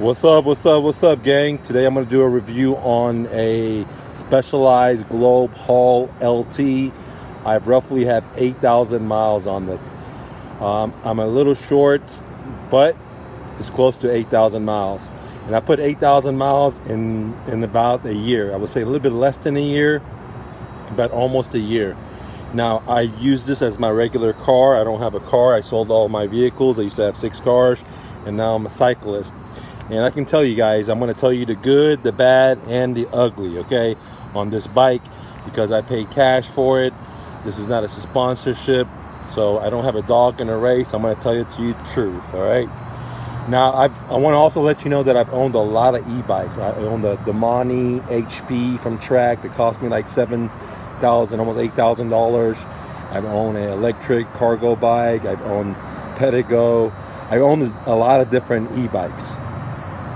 What's up, gang? Today I'm going to do a review on a Specialized Globe Haul LT. I roughly have 8,000 miles on it. I'm a little short, but it's close to 8,000 miles. And I put 8,000 miles in about a year. I would say a little bit less than a year, but almost a year. Now, I use this as my regular car. I don't have a car. I sold all my vehicles. I used to have 6 cars, and now I'm a cyclist. And I can tell you guys, I'm going to tell you the good, the bad, and the ugly, okay, on this bike, because I paid cash for it. This is not a sponsorship, so I don't have a dog in a race. I'm going to tell you the truth, all right? Now, I want to also let you know that I've owned a lot of e-bikes. I own the Mani HP from Track that cost me like $7,000, almost $8,000. I've owned an electric cargo bike. I've owned Pedigo. I've owned a lot of different e-bikes.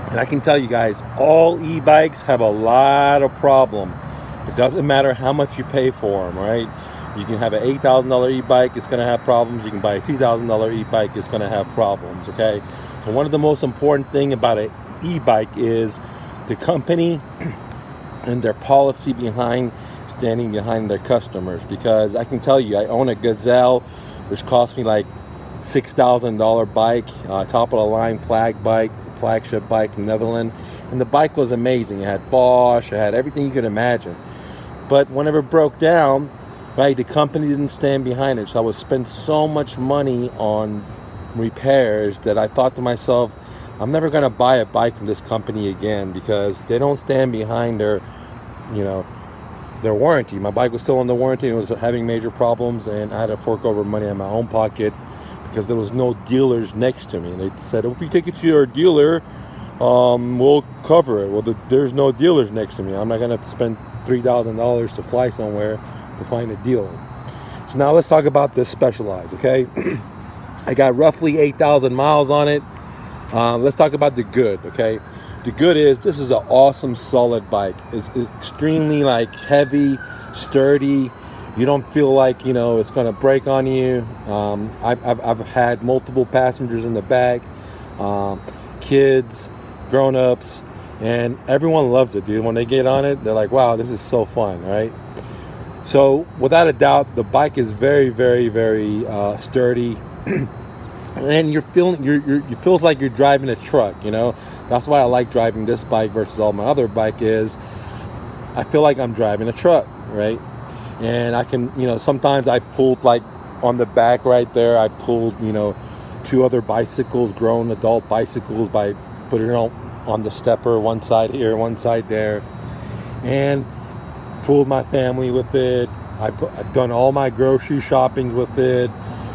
And I can tell you guys, all e-bikes have a lot of problem. It doesn't matter how much you pay for them, right? You can have an $8,000 e-bike, it's going to have problems. You can buy a $2,000 e-bike, it's going to have problems, okay? So one of the most important thing about an e-bike is the company and their policy behind standing behind their customers. Because I can tell you, I own a Gazelle, which cost me like $6,000 bike, top of the line flagship bike in Netherlands, and the bike was amazing. It had Bosch, it had everything you could imagine. But whenever it broke down, right, the company didn't stand behind it. So I would spend so much money on repairs that I thought to myself, I'm never going to buy a bike from this company again, because they don't stand behind their warranty. My bike was still under warranty and it was having major problems, and I had to fork over money in my own pocket because there was no dealers next to me. And they said, if we take it to your dealer, we'll cover it. Well, there's no dealers next to me. I'm not going to spend $3,000 to fly somewhere to find a dealer. So now let's talk about this Specialized, okay? I got roughly 8,000 miles on it. Let's talk about the good, okay? The good is this is an awesome, solid bike. It's extremely heavy, sturdy. You don't feel like it's gonna break on you. I've had multiple passengers in the back, kids, grown-ups, and everyone loves it, dude. When they get on it, they're like, wow, this is so fun, right? So without a doubt, the bike is very, very, very sturdy. And you feels like you're driving a truck. That's why I like driving this bike versus all my other bike. Is I feel like I'm driving a truck, right? And I can, sometimes I pulled on the back right there, I pulled, 2 other bicycles, grown adult bicycles, by putting it on the stepper, one side here, one side there, and pulled my family with it. I've done all my grocery shopping with it.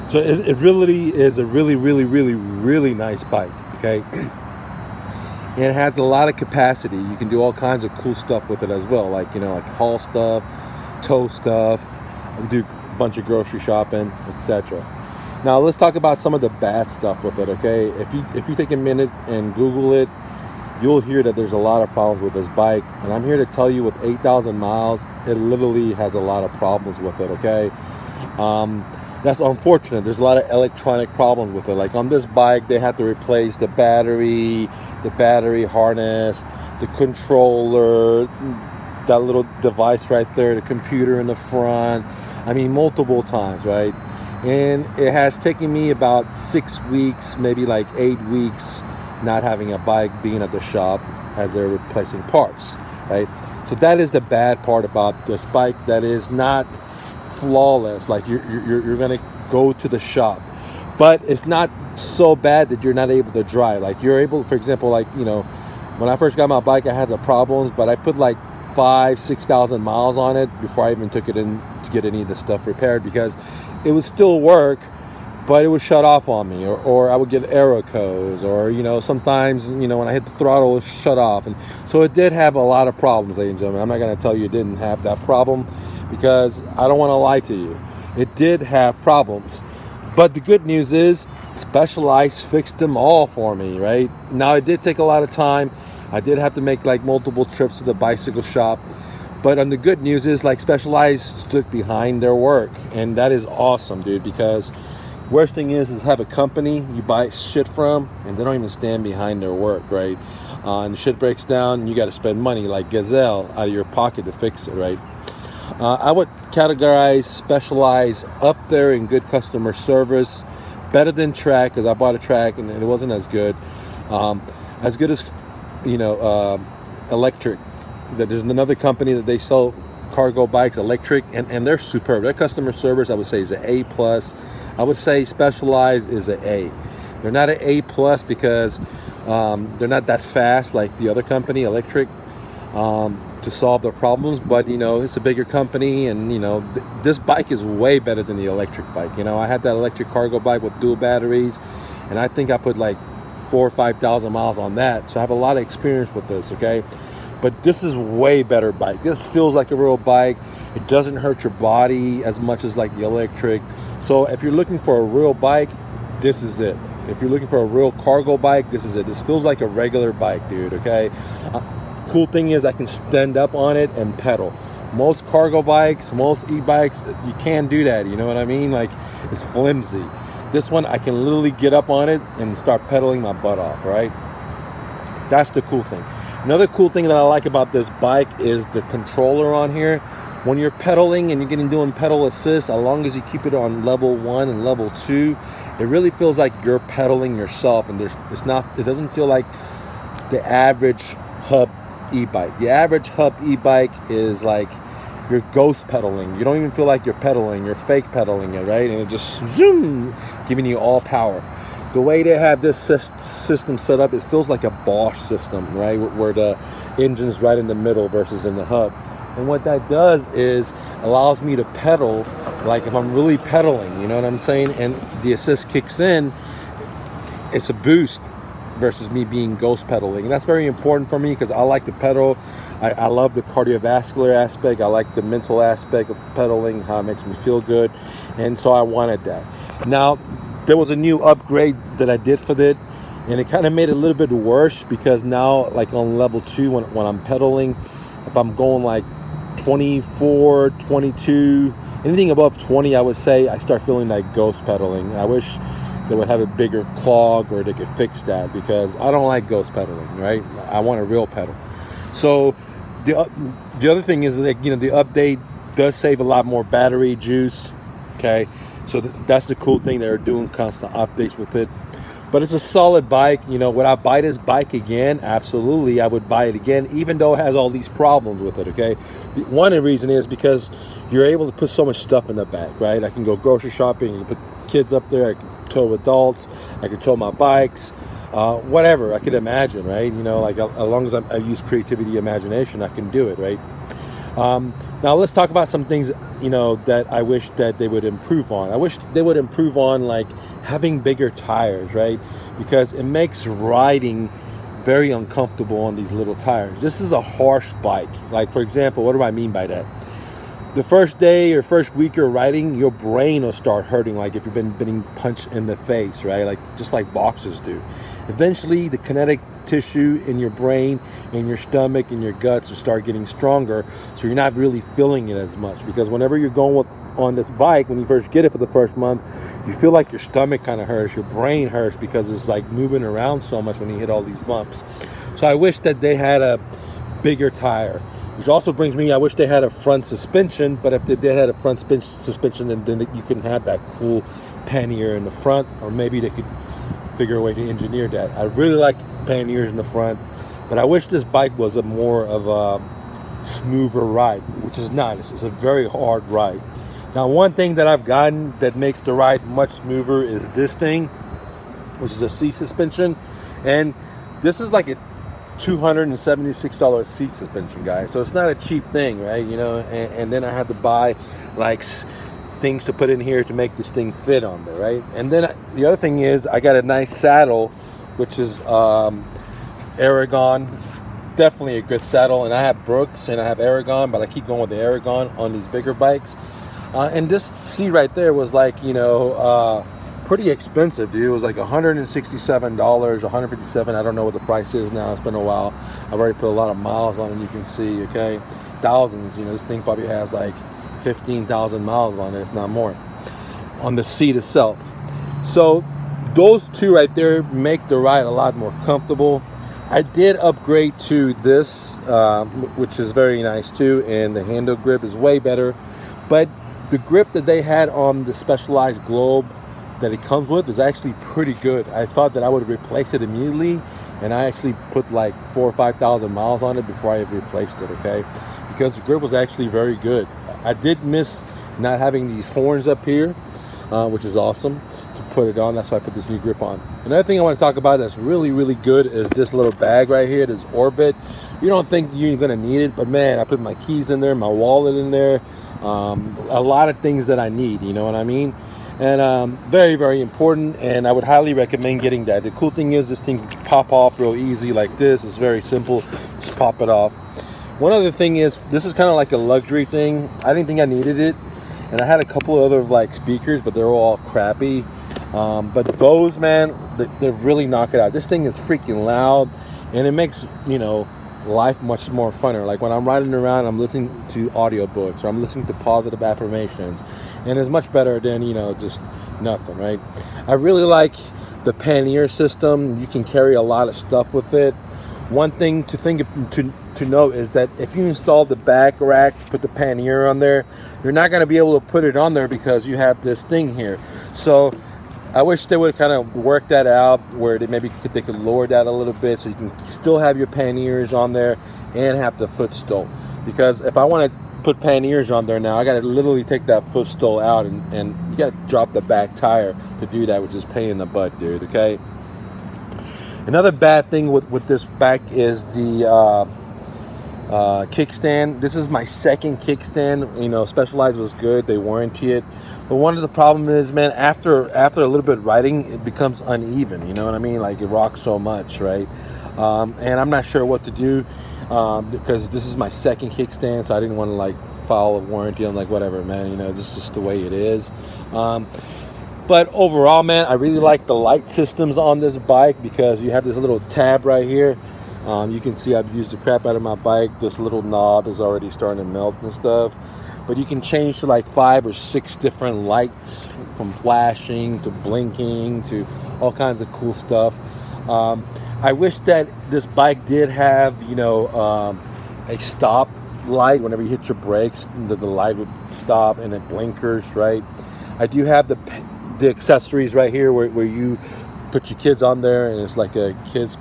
So it really is a really, really, really, really nice bike, okay? And it has a lot of capacity. You can do all kinds of cool stuff with it as well, like haul stuff, tow stuff, do a bunch of grocery shopping, etc. Now let's talk about some of the bad stuff with it, okay? If you take a minute and Google it, you'll hear that there's a lot of problems with this bike. And I'm here to tell you, with 8,000 miles, it literally has a lot of problems with it, okay? That's unfortunate. There's a lot of electronic problems with it. Like on this bike, they had to replace the battery harness, the controller, that little device right there, the computer in the front. I mean, multiple times, right? And it has taken me about 6 weeks, maybe 8 weeks, not having a bike, being at the shop as they're replacing parts, right? So that is the bad part about this bike. That is not flawless. You're gonna go to the shop, but it's not so bad that you're not able to drive. You're able, for example, when I first got my bike, I had the problems, but I put 5,000-6,000 miles on it before I even took it in to get any of the stuff repaired, because it would still work, but it would shut off on me, or I would get error codes, or sometimes when I hit the throttle, it would shut off. And so it did have a lot of problems, ladies and gentlemen. I'm not going to tell you it didn't have that problem, because I don't want to lie to you. It did have problems, but the good news is Specialized fixed them all for me, right? Now, it did take a lot of time. I did have to make multiple trips to the bicycle shop, but the good news is Specialized stood behind their work, and that is awesome, dude, because Worst thing is have a company you buy shit from, and they don't even stand behind their work, right? And shit breaks down, and you got to spend money like Gazelle out of your pocket to fix it, right? I would categorize Specialized up there in good customer service, better than Track, because I bought a Track and it wasn't as good as Electric. There's another company that they sell cargo bikes, Electric, and they're superb. Their customer service, I would say, is an A+. I would say Specialized is an A. They're not an A+ because they're not that fast like the other company, Electric, to solve their problems, but it's a bigger company, and this bike is way better than the Electric bike. I had that Electric cargo bike with dual batteries, and I think I put like 4,000 or 5,000 miles on that, so I have a lot of experience with this, okay? But this is way better bike. This feels like a real bike. It doesn't hurt your body as much as like the Electric. So if you're looking for a real bike, this is it. If you're looking for a real cargo bike, this is it. This feels like a regular bike, dude, okay? Cool thing is I can stand up on it and pedal. Most cargo bikes, most e-bikes, you can't do that, you know what I mean? Like, it's flimsy. This one, I can literally get up on it and start pedaling my butt off, right? That's the cool thing. Another cool thing that I like about this bike is the controller on here. When you're pedaling and you're doing pedal assist, as long as you keep it on level 1 and level 2, it really feels like you're pedaling yourself, and it doesn't feel like the average hub e-bike. The average hub e-bike is like you're ghost pedaling. You don't even feel like you're pedaling, you're fake pedaling it, right? And it just zoom, giving you all power. The way they have this system set up, it feels like a Bosch system, right? Where the engine's right in the middle versus in the hub. And what that does is allows me to pedal like if I'm really pedaling, you know what I'm saying? And the assist kicks in, it's a boost versus me being ghost pedaling. And that's very important for me because I like to pedal. I love the cardiovascular aspect. I like the mental aspect of pedaling, how it makes me feel good. And so I wanted that. Now, there was a new upgrade that I did for it, and it kind of made it a little bit worse because now, like on level 2, when I'm pedaling, if I'm going like 24, 22, anything above 20, I would say I start feeling like ghost pedaling. I wish they would have a bigger clog or they could fix that because I don't like ghost pedaling, right? I want a real pedal. So the other thing is that the update does save a lot more battery juice, okay? So that's the cool thing. They're doing constant updates with it. But it's a solid bike. Would I buy this bike again? Absolutely, I would buy it again, even though it has all these problems with it, okay? One reason is because you're able to put so much stuff in the back, right? I can go grocery shopping, I can put kids up there, I can tow adults, I can tow my bikes, whatever I could imagine, right? Like as long as I use creativity, imagination, I can do it, right? Now let's talk about some things that I wish that they would improve on. I wish they would improve on like having bigger tires, right? Because it makes riding very uncomfortable on these little tires. This is a harsh bike. Like, for example, what do I mean by that? The first day or first week you're riding, your brain will start hurting, like if you've been getting punched in the face, right? Like just like boxers do. Eventually, the kinetic tissue in your brain, in your stomach, in your guts will start getting stronger, so you're not really feeling it as much. Because whenever you're going on this bike, when you first get it for the first month, you feel like your stomach kind of hurts, your brain hurts because it's like moving around so much when you hit all these bumps. So I wish that they had a bigger tire. Which also brings me, I wish they had a front suspension, but if they did have a front suspension, then you can have that cool pannier in the front, or maybe they could figure a way to engineer that. I really like panniers in the front, but I wish this bike was a more of a smoother ride, which is nice. It's a very hard ride. Now, one thing that I've gotten that makes the ride much smoother is this thing, which is a seat suspension, and this is like a $276 seat suspension, guys. So it's not a cheap thing, right? And then I had to buy like things to put in here to make this thing fit on there, right? And then the other thing is I got a nice saddle, which is Aragon. Definitely a good saddle. And I have Brooks and I have Aragon, but I keep going with the Aragon on these bigger bikes. And this seat right there was like, pretty expensive, dude. It was like $167, $157. I don't know what the price is now. It's been a while. I've already put a lot of miles on it. You can see, okay, thousands. This thing probably has like 15,000 miles on it, if not more, on the seat itself. So those two right there make the ride a lot more comfortable. I did upgrade to this, which is very nice too, and the handle grip is way better. But the grip that they had on the Specialized Globe that it comes with is actually pretty good. I thought that I would replace it immediately, and I actually put like 4,000 or 5,000 miles on it before I replaced it, okay? Because the grip was actually very good. I did miss not having these horns up here, which is awesome to put it on. That's why I put this new grip on. Another thing I want to talk about that's really, really good is this little bag right here, this Orbit. You don't think you're gonna need it, but man, I put my keys in there, my wallet in there, a lot of things that I need, you know what I mean? And very, very important, and I would highly recommend getting that. The cool thing is this thing can pop off real easy like this. It's very simple, just pop it off. One other thing is, this is kind of like a luxury thing. I didn't think I needed it, and I had a couple of other like speakers, but they're all crappy. But those, man, they really knock it out. This thing is freaking loud, and it makes, you know, life much more funner. Like when I'm riding around, I'm listening to audiobooks, or I'm listening to positive affirmations, and it's much better than, you know, just nothing, right? I really like the pannier system. You can carry a lot of stuff with it. One thing to note is that if you install the back rack, put the pannier on there, you're not going to be able to put it on there because you have this thing here. So I wish they would kind of work that out, where they could lower that a little bit so you can still have your panniers on there and have the footstool. Because if I want to put panniers on there now, I got to literally take that footstool out, and you got to drop the back tire to do that, which is pain in the butt, dude. Okay. Another bad thing with this bike is the kickstand. This is my second kickstand. You know, Specialized was good, they warranty it, but one of the problems is, man, after a little bit riding, it becomes uneven, you know what I mean? Like, it rocks so much, right? And I'm not sure what to do, because this is my second kickstand, so I didn't want to like file a warranty. I'm like, whatever, man, you know, this is just the way it is. But overall, man, I really like the light systems on this bike, because you have this little tab right here. You can see I've used the crap out of my bike. This little knob is already starting to melt and stuff. But you can change to like 5 or 6 different lights, from flashing to blinking to all kinds of cool stuff. I wish that this bike did have, you know, a stop light. Whenever you hit your brakes, the light would stop, and it blinkers, right? I do have the accessories right here where you put your kids on there, and it's like a kid's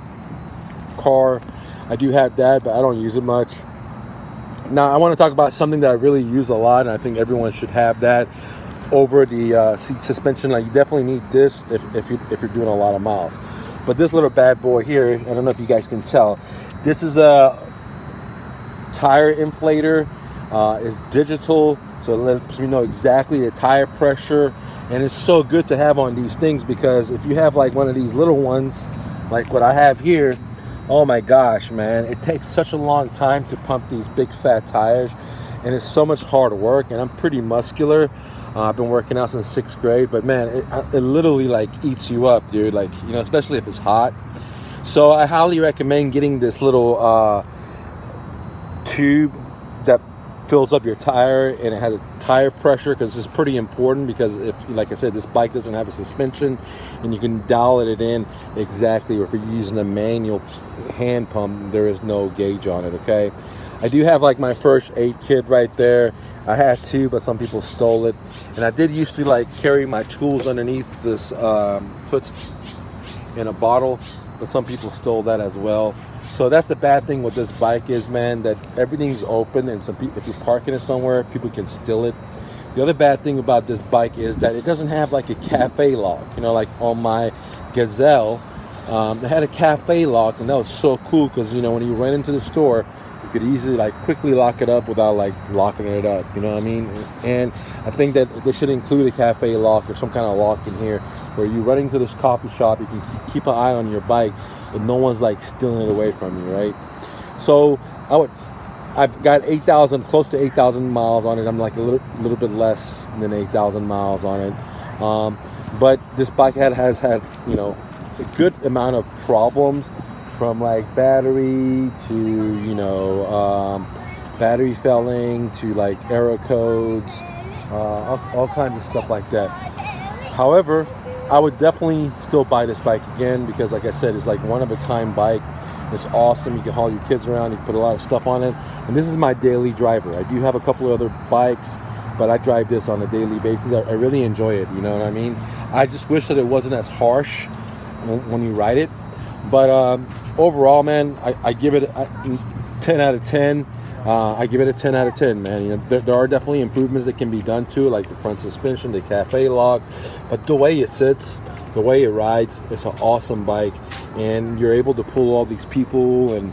car. I do have that, but I don't use it much. Now I want to talk about something that I really use a lot, and I think everyone should have that over the seat suspension. Like, you definitely need this if you're doing a lot of miles. But this little bad boy here, I don't know if you guys can tell, this is a tire inflator. It's digital, so it lets me know exactly the tire pressure. And it's so good to have on these things, because if you have like one of these little ones, like what I have here, oh my gosh, man, it takes such a long time to pump these big fat tires, and it's so much hard work. And I'm pretty muscular. I've been working out since 6th grade, but man, it literally like eats you up, dude. Like, you know, especially if it's hot. So I highly recommend getting this little tube that fills up your tire, and it has a tire pressure, because it's pretty important. Because if, like I said, this bike doesn't have a suspension, and you can dial it in exactly. Or if you're using a manual hand pump, there is no gauge on it. Okay, I do have like my first aid kit right there. I had 2, but some people stole it. And I did used to like carry my tools underneath this foot in a bottle, but some people stole that as well. So that's the bad thing with this bike is, man, that everything's open, and some people, if you're parking it somewhere, people can steal it. The other bad thing about this bike is that it doesn't have like a cafe lock. You know, like on my Gazelle, it had a cafe lock, and that was so cool, because, you know, when you went into the store, you could easily like quickly lock it up without like locking it up, you know what I mean? And I think that they should include a cafe lock or some kind of lock in here, where you run into this coffee shop, you can keep an eye on your bike, and no one's like stealing it away from you, right? So I've got 8,000, close to 8,000 miles on it. I'm like a little bit less than 8,000 miles on it. But this bike has had, you know, a good amount of problems, from like battery to, you know, battery failing to like error codes, all kinds of stuff like that. However, I would definitely still buy this bike again, because like I said, it's like one of a kind bike. It's awesome. You can haul your kids around. You can put a lot of stuff on it. And this is my daily driver. I do have a couple of other bikes, but I drive this on a daily basis. I really enjoy it. You know what I mean? I just wish that it wasn't as harsh when you ride it. But overall, man, I give it a 10 out of 10. I give it a 10 out of 10, man. You know, there are definitely improvements that can be done to it, like the front suspension, the cafe lock, but the way it sits, the way it rides, it's an awesome bike. And you're able to pull all these people and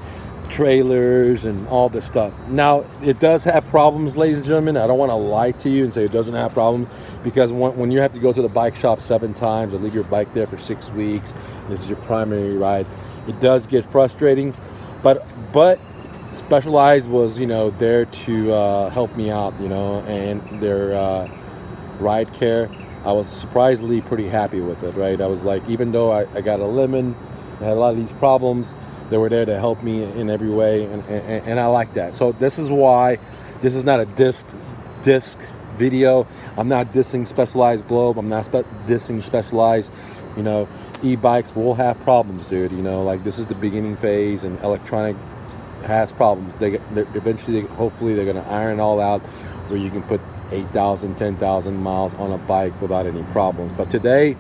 trailers and all this stuff. Now, it does have problems, ladies and gentlemen. I don't want to lie to you and say it doesn't have problems, because when you have to go to the bike shop 7 times or leave your bike there for 6 weeks, this is your primary ride, it does get frustrating. But Specialized was, you know, there to help me out, you know, and their ride care, I was surprisingly pretty happy with it, right? I was like, even though I got a lemon, I had a lot of these problems, they were there to help me in every way, and I like that. So this is why this is not a disc video. I'm not dissing Specialized Globe. I'm not dissing Specialized. You know, e-bikes will have problems, dude. You know, like, this is the beginning phase, and electronic has problems. They eventually, hopefully, they're going to iron it all out, where you can put 8,000, 10,000 miles on a bike without any problems. But today,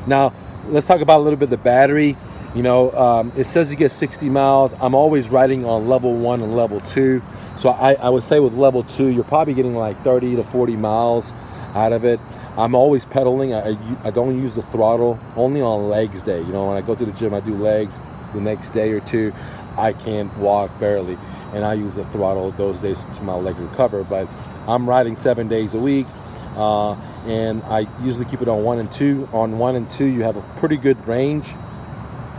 now let's talk about a little bit of the battery. You know, it says you get 60 miles. I'm always riding on level 1 and level 2. So I would say with level 2, you're probably getting like 30 to 40 miles out of it. I'm always pedaling. I don't use the throttle, only on legs day. You know, when I go to the gym, I do legs. The next day or two, I can't walk barely, and I use the throttle those days to my legs recover. But I'm riding 7 days a week, and I usually keep it on 1 and 2. On 1 and 2, you have a pretty good range,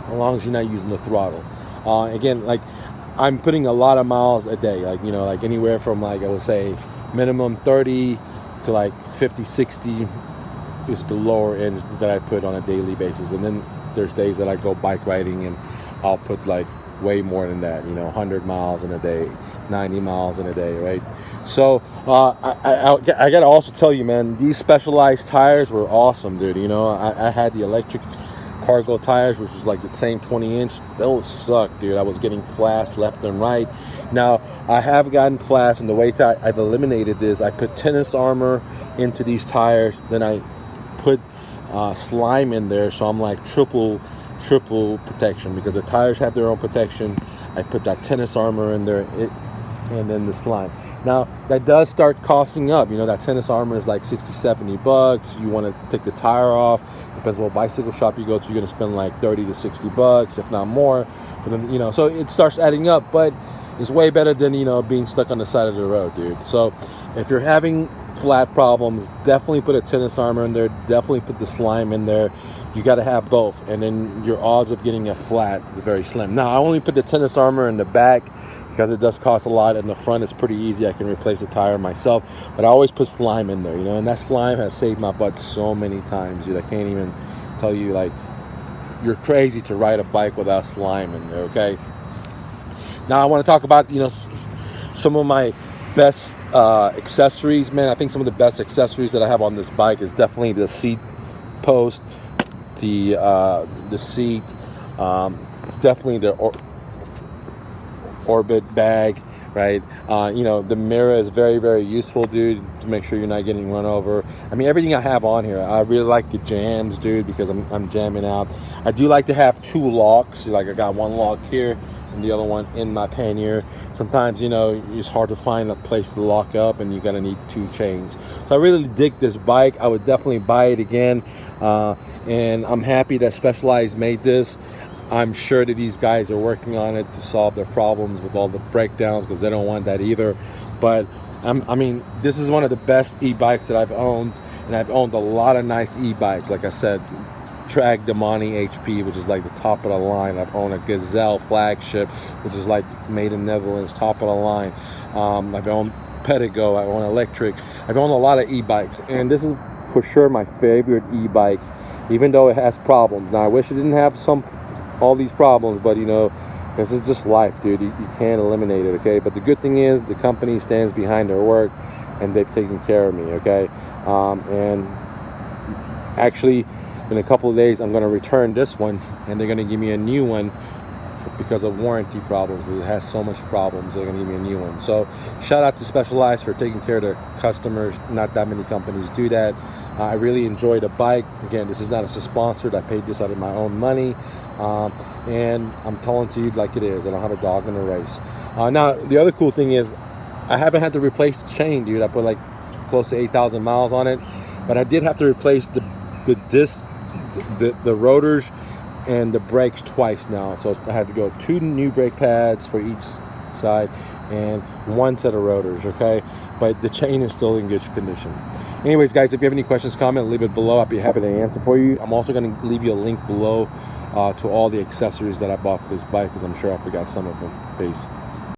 as long as you're not using the throttle. Again, like, I'm putting a lot of miles a day, like, you know, like anywhere from, like, I would say minimum 30 to like 50, 60 is the lower end that I put on a daily basis. And then there's days that I go bike riding and I'll put like way more than that, you know, 100 miles in a day, 90 miles in a day, right? So I gotta also tell you, man, these Specialized tires were awesome, dude. You know, I had the electric cargo tires, which was like the same 20-inch. Those suck, dude. I was getting flats left and right. Now, I have gotten flats, and the way I've eliminated this, I put tennis armor into these tires, then I put slime in there, so I'm like triple protection, because the tires have their own protection. I put that tennis armor in there, and then the slime. Now, that does start costing up. You know, that tennis armor is like 60, 70 bucks. You want to take the tire off. Depends what bicycle shop you go to. You're going to spend like 30 to 60 bucks, if not more. But then, you know, so it starts adding up. But it's way better than, you know, being stuck on the side of the road, dude. So if you're having flat problems, definitely put a tennis armor in there. Definitely put the slime in there. You got to have both, and then your odds of getting a flat is very slim. Now, I only put the tennis armor in the back because it does cost a lot. In the front, it's pretty easy. I can replace the tire myself, but I always put slime in there, you know, and that slime has saved my butt so many times, dude. I can't even tell you, like, you're crazy to ride a bike without slime in there, okay? Now, I want to talk about, you know, some of my best accessories, man. I think some of the best accessories that I have on this bike is definitely the seat post, the seat, definitely the orbit bag, right? You know, the mirror is very, very useful, dude, to make sure you're not getting run over. I mean, everything I have on here. I really like the jams, dude, because I'm jamming out. I do like to have 2 locks. Like, I got one lock here and the other one in my pannier. Sometimes, you know, it's hard to find a place to lock up, and you're gonna need 2 chains. So I really dig this bike. I would definitely buy it again, and I'm happy that Specialized made this. I'm sure that these guys are working on it to solve their problems with all the breakdowns, because they don't want that either. But I mean, this is one of the best e-bikes that I've owned, and I've owned a lot of nice e-bikes. Like I said, Trag Damani HP, which is like the top of the line. I've owned a Gazelle flagship, which is like made in Netherlands, top of the line. I've owned Pedigo, I own electric. I've owned a lot of e-bikes, and this is for sure my favorite e-bike, even though it has problems. Now, I wish it didn't have all these problems, but, you know, this is just life, dude. You can't eliminate it, okay? But the good thing is the company stands behind their work, and they've taken care of me, okay? And actually, in a couple of days I'm going to return this one, and they're going to give me a new one because of warranty problems, because it has so much problems. They're going to give me a new one. So shout out to Specialized for taking care of their customers. Not that many companies do that. I really enjoy the bike. Again, this is not a sponsored. I paid this out of my own money, and I'm telling to you like it is. I don't have a dog in the race. Now the other cool thing is I haven't had to replace the chain, dude. I put like close to 8,000 miles on it, but I did have to replace the disc, the rotors, and the brakes twice now. So I had to go 2 new brake pads for each side and 1 set of rotors, okay? But the chain is still in good condition. Anyways, guys, if you have any questions, comment, leave it below. I'll be happy to answer for you. I'm also going to leave you a link below to all the accessories that I bought for this bike, because I'm sure I forgot some of them. Peace.